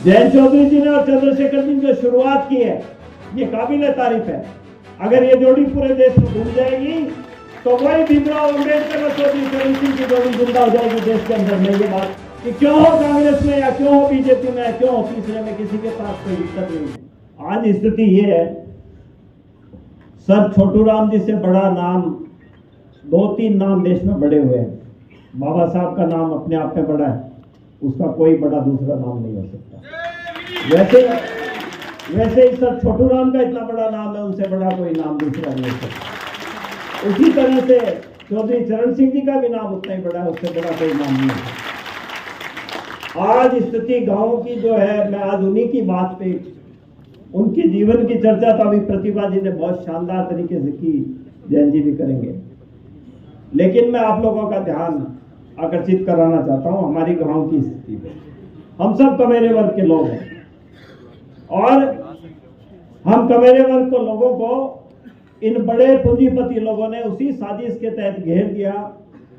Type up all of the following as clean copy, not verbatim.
जयंत चौधरी जी ने और चंद्रशेखर जी ने जो शुरुआत की है ये काबिल तारीफ है। अगर ये जोड़ी पूरे देश में घूम जाएगी तो वही भीमराव अम्बेडकर और चौधरी चरण सिंह की जोड़ी जिंदा हो जाएगी देश के अंदर में। ये बात कि क्यों हो कांग्रेस में या क्यों हो बीजेपी में या क्यों हो तीसरे में, किसी के पास कोई दिक्कत नहीं है। आज स्थिति ये है, सर छोटू राम जी से बड़ा नाम, 2-3 नाम देश में बड़े हुए हैं। बाबा साहब का नाम अपने आप में बड़ा है, उसका कोई बड़ा दूसरा नाम नहीं हो सकता। वैसे ही सर छोटू राम का इतना बड़ा नाम है, उनसे बड़ा कोई नाम दूसरा नहीं हो सकता। उसी तरह से चौधरी चरण सिंह जी का भी नाम उतना ही बड़ा है, उससे बड़ा कोई नाम नहीं है। आज स्थिति गांव की जो है, मैं आज उन्हीं की बात पे, उनकी जीवन की चर्चा तो अभी प्रतिभा जी ने बहुत शानदार तरीके से की, जैन जी भी करेंगे। लेकिन मैं आप लोगों का ध्यान आकर्षित कराना चाहता हूं हमारी गांव की स्थिति पे। हम सब कमेरे वर्ग के लोग हैं और हम कमेरे वर्ग को लोगों को इन बड़े पूंजीपति लोगों ने उसी साजिश के तहत घेर दिया।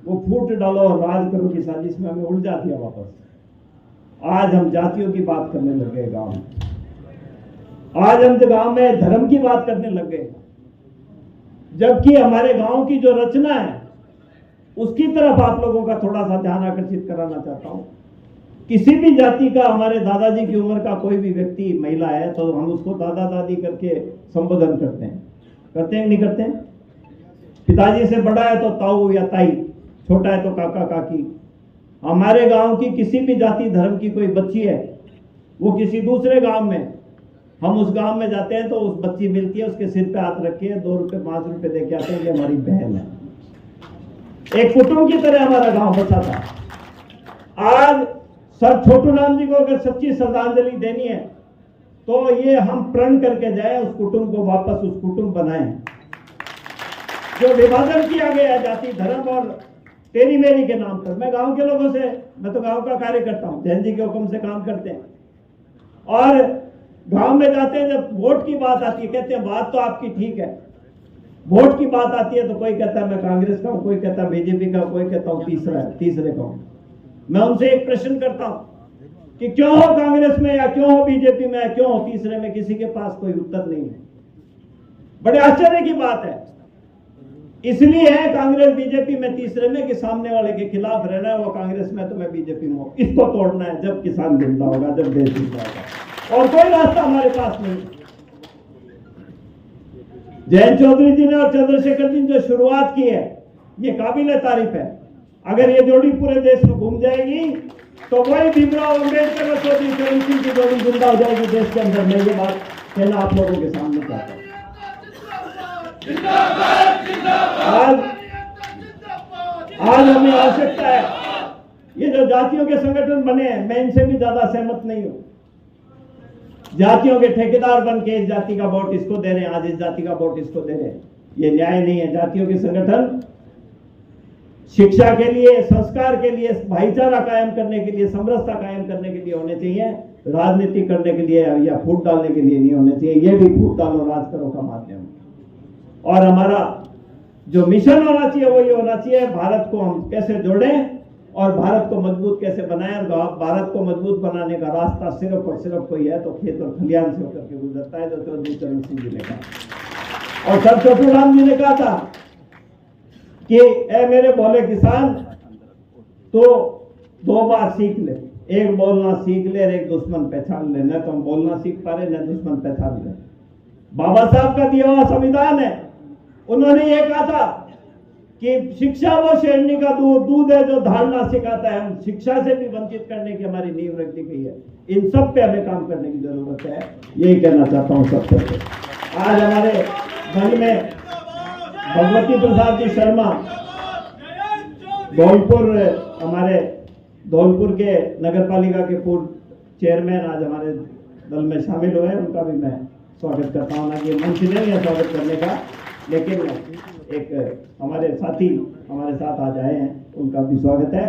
वो फूट डालो और राज करो की साजिश में हमें उलझा दिया वापस। आज हम जातियों की बात करने लग गए गांव में, आज हम गांव में धर्म की बात करने लग गए, जबकि हमारे गांव की जो रचना है उसकी तरफ आप लोगों का थोड़ा सा ध्यान आकर्षित कराना चाहता हूं। किसी भी जाति का, हमारे दादाजी की उम्र का कोई भी व्यक्ति महिला है तो हम उसको दादा दादी करके संबोधन करते हैं नहीं करते हैं? पिताजी से बड़ा है तो ताऊ या ताई, छोटा है तो काका काकी। हमारे गांव की किसी भी जाति धर्म की कोई बच्ची है, वो किसी दूसरे गांव में, हम उस गांव में जाते हैं तो उस बच्ची मिलती है, उसके सिर पे हाथ रख के 2 रुपए 5 रुपए दे के आते हैं कि हमारी बहन है। एक कुटुंब की तरह हमारा गांव बचा था। आज सर छोटू राम जी को अगर सच्ची श्रद्धांजलि देनी है तो ये हम प्रण करके जाए, उस कुटुंब को वापस उस कुटुंब बनाएं। जो विभाजन किया गया जाति धर्म और तेरी मेरी के नाम पर, मैं गांव के लोगों से, मैं तो गांव का कार्य करता हूं, जैन जी के हुक्म से काम करते हैं और गांव में जाते हैं। जब वोट की बात आती है कहते हैं बात तो आपकी ठीक है, वोट की बात आती है तो कोई कहता है मैं कांग्रेस का हूं, कोई कहता है बीजेपी का, कोई कहता हूं तीसरे का हूं। मैं उनसे एक प्रश्न करता हूं कि क्यों हो कांग्रेस में या क्यों हो बीजेपी में या क्यों हो तीसरे में, किसी के पास कोई उत्तर नहीं है। बड़े आश्चर्य की बात है। इसलिए है कांग्रेस बीजेपी में तीसरे में कि सामने वाले के खिलाफ रहना है, वो कांग्रेस में तो मैं बीजेपी में हूं। इसको तोड़ना है जब किसान जिंदा होगा, जब देश जिंदा होगा, और कोई रास्ता हमारे पास नहीं। जयंत चौधरी जी ने और चंद्रशेखर जी ने जो शुरुआत की है ये काबिल तारीफ है। अगर ये जोड़ी पूरे देश में घूम जाएगी तो वही भीमराव अम्बेडकर और चौधरी चरण सिंह की जोड़ी जिंदा हो जाएगी देश के अंदर। मैं ये बात कहना आप लोगों के सामने चाहता हूं। आज हमें आवश्यकता है, ये जो जातियों के संगठन बने हैं मैं इनसे भी ज्यादा सहमत नहीं हूं। जातियों के ठेकेदार बन के इस जाति का वोट इसको दे रहे हैं, आज इस जाति का वोट इसको दे रहे हैं, ये न्याय नहीं है। जातियों के संगठन शिक्षा के लिए, संस्कार के लिए, भाईचारा कायम करने के लिए, समरसता कायम करने के लिए होने चाहिए, राजनीति करने के लिए या फूट डालने के लिए नहीं होने चाहिए। ये भी फूट डालो राज करो का माध्यम। और हमारा जो मिशन होना चाहिए वो ये होना चाहिए, भारत को हम कैसे जोड़ें और भारत को मजबूत कैसे बनाएं। और भारत को मजबूत बनाने का रास्ता सिर्फ और सिर्फ कोई है तो खेत और खलियान से होकर के गुजरता है, जो चौधरी चरण सिंह जी ने कहा। और सर छोटू राम जी ने कहा था कि ए मेरे भोले किसान, तो 2 बार सीख ले, एक बोलना सीख ले और एक दुश्मन पहचान ले। न तो हम बोलना सीख पा रहे न दुश्मन पहचान ले। बाबा साहब का दिया हुआ संविधान है, उन्होंने ये कहा था कि शिक्षा वो शेरनी का दूध है जो धारना सिखाता है। हम शिक्षा से भी वंचित करने की हमारी नींव रख दी गई है। इन सब पे हमें काम करने की जरूरत है, यही कहना चाहता हूं सबसे। आज हमारे घर में भगवती प्रसाद जी शर्मा धौलपुर, हमारे धौलपुर के नगर पालिका के पूर्व चेयरमैन आज हमारे दल में शामिल हुए, उनका भी मैं स्वागत करता हूँ। ना कि मंच नहीं है स्वागत करने का, लेकिन एक हमारे साथी हमारे साथ आज आए हैं, उनका भी स्वागत है।